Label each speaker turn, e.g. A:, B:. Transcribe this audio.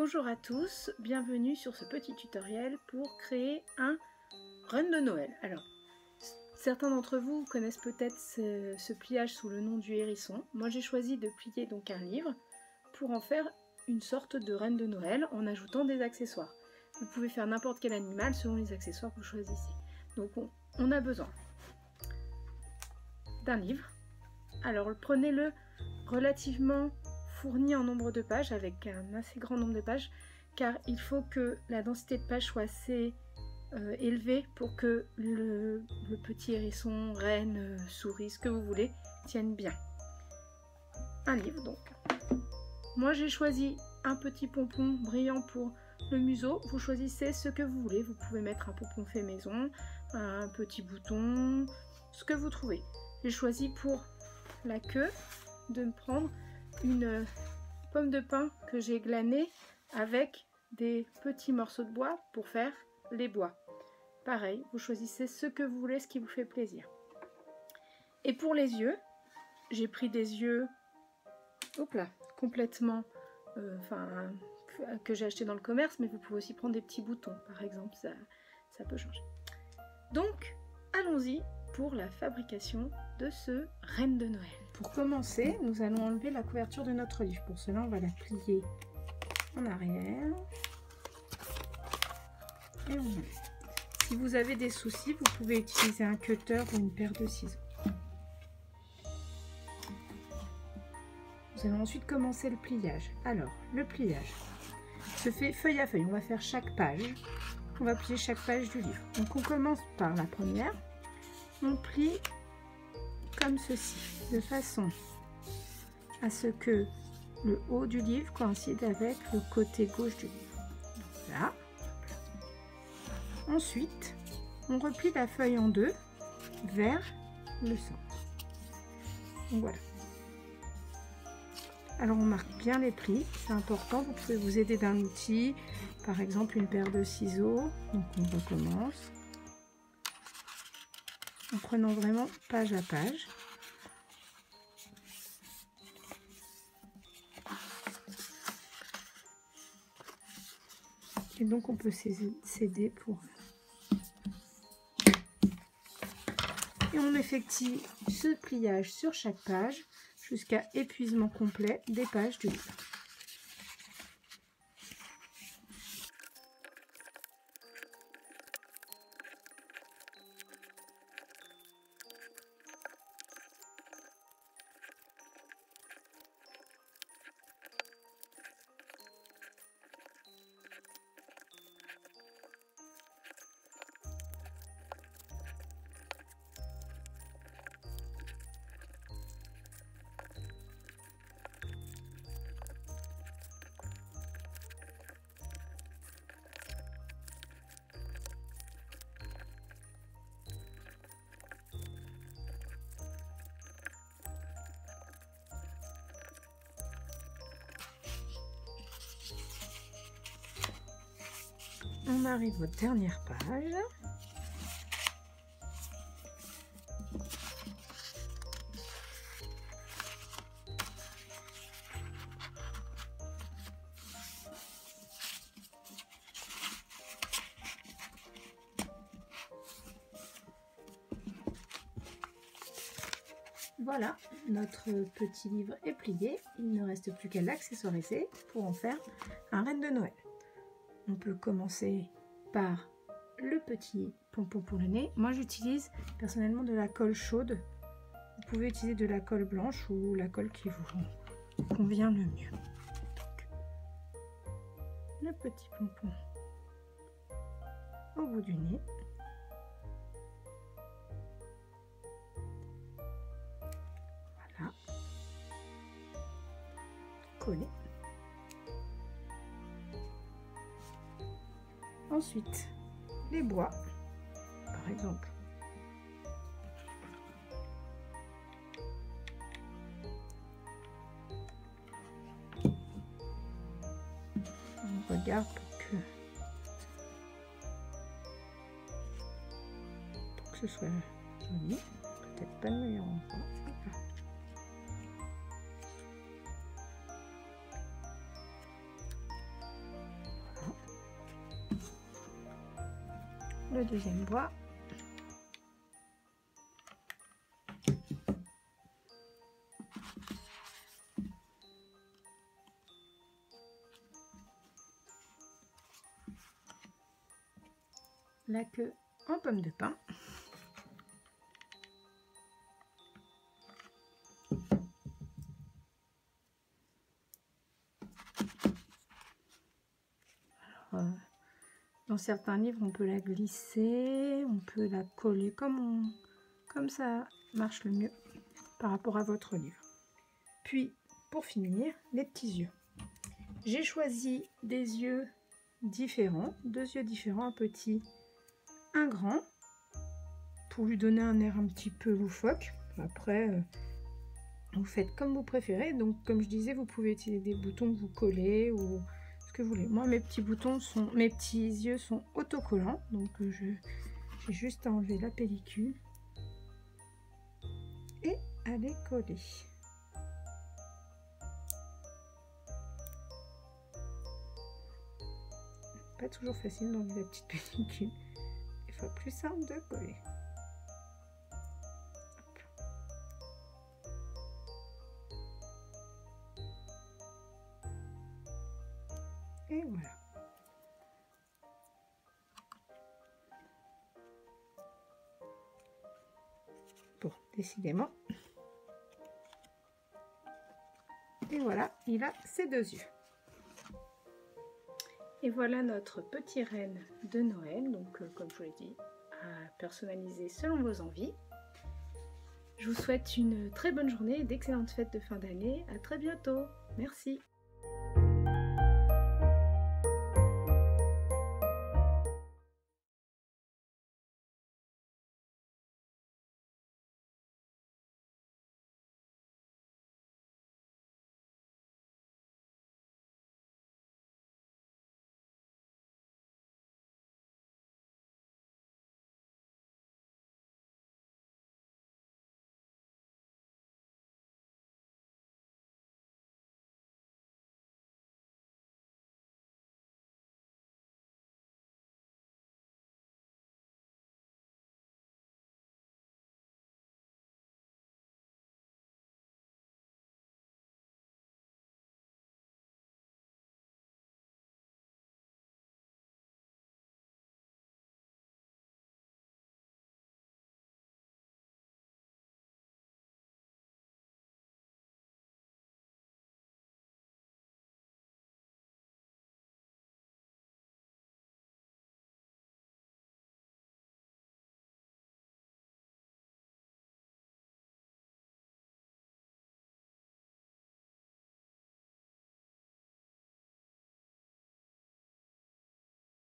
A: Bonjour à tous, bienvenue sur ce petit tutoriel pour créer un run de Noël. Alors, certains d'entre vous connaissent peut-être ce pliage sous le nom du hérisson. Moi j'ai choisi de plier donc un livre pour en faire une sorte de run de Noël en ajoutant des accessoires. Vous pouvez faire n'importe quel animal selon les accessoires que vous choisissez. Donc on a besoin d'un livre. Alors prenez-le relativement fourni en nombre de pages, avec un assez grand nombre de pages, car il faut que la densité de pages soit assez élevée pour que le petit hérisson, reine, souris, ce que vous voulez, tienne bien. Un livre donc. Moi j'ai choisi un petit pompon brillant pour le museau. Vous choisissez ce que vous voulez. Vous pouvez mettre un pompon fait maison, un petit bouton, ce que vous trouvez. J'ai choisi pour la queue de me prendre une pomme de pin que j'ai glanée avec des petits morceaux de bois pour faire les bois. Pareil, vous choisissez ce que vous voulez, ce qui vous fait plaisir. Et pour les yeux, j'ai pris des yeux complètement que j'ai acheté dans le commerce, mais vous pouvez aussi prendre des petits boutons par exemple, ça peut changer. Donc allons-y pour la fabrication de ce renne de Noël. Pour commencer, nous allons enlever la couverture de notre livre. Pour cela, on va la plier en arrière. Et on enlève. Si vous avez des soucis, vous pouvez utiliser un cutter ou une paire de ciseaux. Nous allons ensuite commencer le pliage. Alors, le pliage se fait feuille à feuille. On va faire chaque page. On va plier chaque page du livre. Donc, on commence par la première. On plie comme ceci, de façon à ce que le haut du livre coïncide avec le côté gauche du livre. Donc là. Ensuite, on replie la feuille en deux vers le centre. Donc voilà. Alors on marque bien les plis, c'est important. Vous pouvez vous aider d'un outil, par exemple une paire de ciseaux. Donc on recommence. En prenant vraiment page à page. Et donc on peut s'aider pour... Et on effectue ce pliage sur chaque page jusqu'à épuisement complet des pages du livre. On arrive aux dernières pages. Voilà, notre petit livre est plié. Il ne reste plus qu'à l'accessoiriser pour en faire un renne de Noël. On peut commencer par le petit pompon pour le nez. Moi j'utilise personnellement de la colle chaude. Vous pouvez utiliser de la colle blanche ou la colle qui vous convient le mieux. Donc, le petit pompon au bout du nez. Voilà. Collé. Ensuite, les bois, par exemple. On regarde pour que ce soit joli. Peut-être pas le meilleur endroit. le deuxième bois. La queue en pomme de pin. Alors, dans certains livres, on peut la glisser, on peut la coller comme ça marche le mieux par rapport à votre livre. Puis, pour finir, les petits yeux. J'ai choisi des yeux différents, 2 yeux différents, un petit, un grand, pour lui donner un air un petit peu loufoque. Après, vous faites comme vous préférez. Donc, comme je disais, vous pouvez utiliser des boutons que vous collez ou ce que vous voulez. Moi, mes petits yeux sont autocollants, donc j'ai juste à enlever la pellicule et à les coller. Pas toujours facile d'enlever la petite pellicule. Des fois plus simple de coller. Et voilà. Bon, décidément. Et voilà, il a ses 2 yeux. Et voilà notre petit renne de Noël, donc comme je vous l'ai dit, à personnaliser selon vos envies. Je vous souhaite une très bonne journée et d'excellentes fêtes de fin d'année. À très bientôt. Merci.